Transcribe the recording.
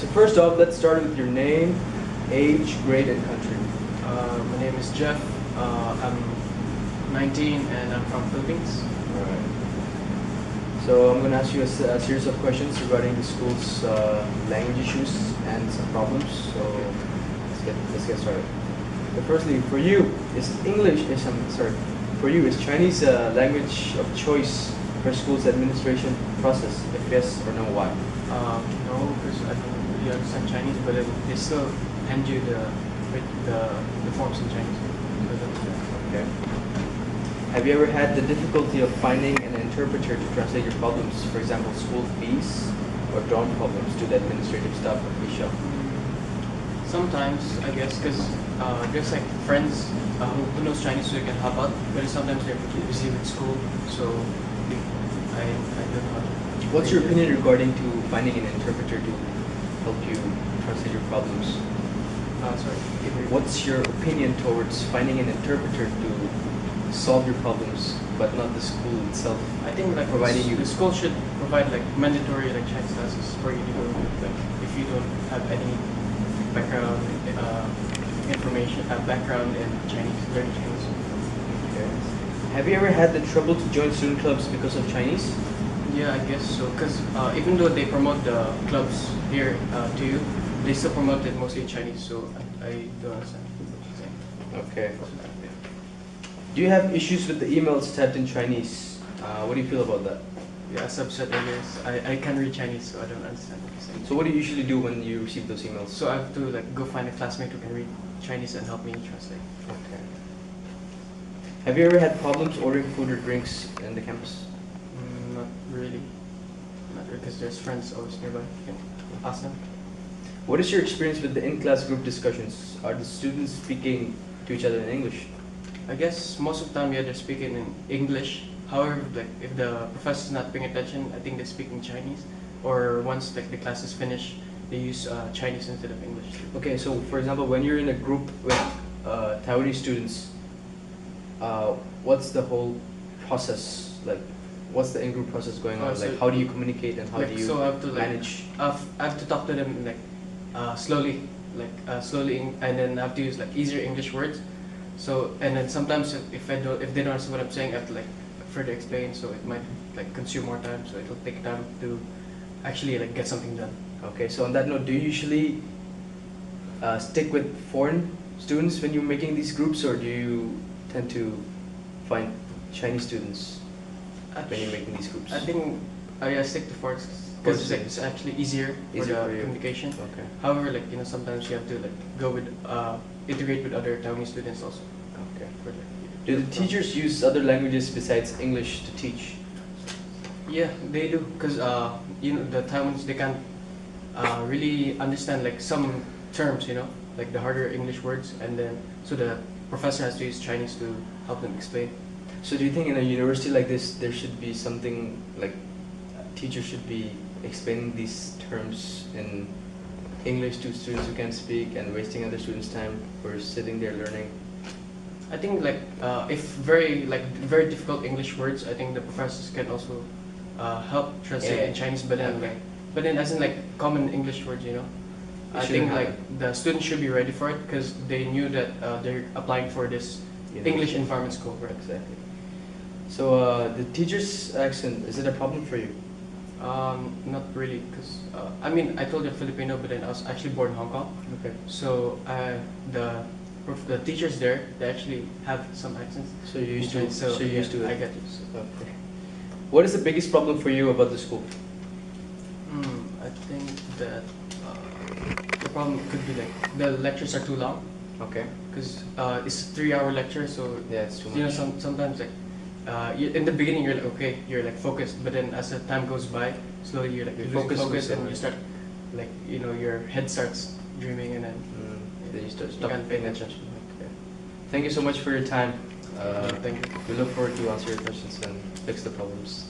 So first off, let's start with your name, age, grade, and country. My name is Jeff. I'm 19 and I'm from Philippines. All right. So I'm going to ask you a series of questions regarding the school's language issues and some problems. So let's get started. But firstly, for you, for you, is Chinese a language of choice for school's administration process? If yes or no, why? No, because I don't really understand Chinese, but they still hand you the forms in Chinese. Okay. Have you ever had the difficulty of finding an interpreter to translate your problems, for example, school fees or dorm problems, to the administrative staff official? Sometimes, I guess, because there's like friends who knows Chinese so they can help out, but sometimes they're busy with school, so I don't know. What's your opinion regarding to finding an interpreter to help you translate your problems? Sorry. What's your opinion towards finding an interpreter to solve your problems, but not the school itself? I think like providing you the school should provide like mandatory like Chinese classes for you to go, like if you don't have any background information, background in Chinese, learning Chinese. Okay. Have you ever had the trouble to join student clubs because of Chinese? Yeah, I guess so. Because even though they promote the clubs here to you, they still promote it mostly in Chinese. So I don't understand what you're saying. Okay. Do you have issues with the emails typed in Chinese? What do you feel about that? Yeah, as I've said earlier, I can't read Chinese, so I don't understand what you're saying. So what do you usually do when you receive those emails? So I have to like go find a classmate who can read Chinese and help me translate. Okay. Have you ever had problems ordering food or drinks in the campus? Not really. Not really, because there's friends always nearby. You can ask them. What is your experience with the in-class group discussions? Are the students speaking to each other in English? I guess most of the time, yeah, they're speaking in English. However, like if the professor's not paying attention, I think they speak in Chinese. Or once like the class is finished, they use Chinese instead of English. Okay, so for example, when you're in a group with Taiwanese students, what's the whole process like? What's the in-group process going on? So like, how do you communicate and how like, do you so I have to, like, manage? I have to talk to them like slowly, and then I have to use like easier English words. So and then sometimes if they don't understand what I'm saying, I have to like further explain. So it might like consume more time. So it'll take time to actually like get something done. Okay, so on that note, do you usually stick with foreign students when you're making these groups, or do you tend to find Chinese students when you're making these groups? I think I stick to foreign because it's actually easier for the communication. Okay. However, like sometimes you have to like go with integrate with other Taiwanese students also. Okay. For Do the teachers use other languages besides English to teach? Yeah, they do, because the Taiwanese, they can't really understand like some terms, like the harder English words, and then so the professor has to use Chinese to help them explain. So do you think in a university like this there should be something like teachers should be explaining these terms in English to students who can't speak and wasting other students' time for sitting there learning? I think like if very difficult English words, I think the professors can also help translate in Chinese, but then as in like common English words, I think like the students should be ready for it because they knew that they're applying for this English environment school, right? Exactly. So the teacher's accent, is it a problem for you? Not really, because I mean I told you Filipino, but then I was actually born in Hong Kong. Okay. So the teachers there, they actually have some accents. So you're used to it. So you're used to it. I get it. So. Okay. What is the biggest problem for you about the school? I think that the problem could be like the lectures are too long. Okay. Because it's a 3-hour lecture, so yeah, it's too much. Sometimes like in the beginning you're like okay, you're like focused, but then as the time goes by, slowly you're losing focus and you start like your head starts dreaming and then then you start can't pay attention. Okay. Thank you so much for your time. Thank you. We look forward to answer your questions and fix the problems.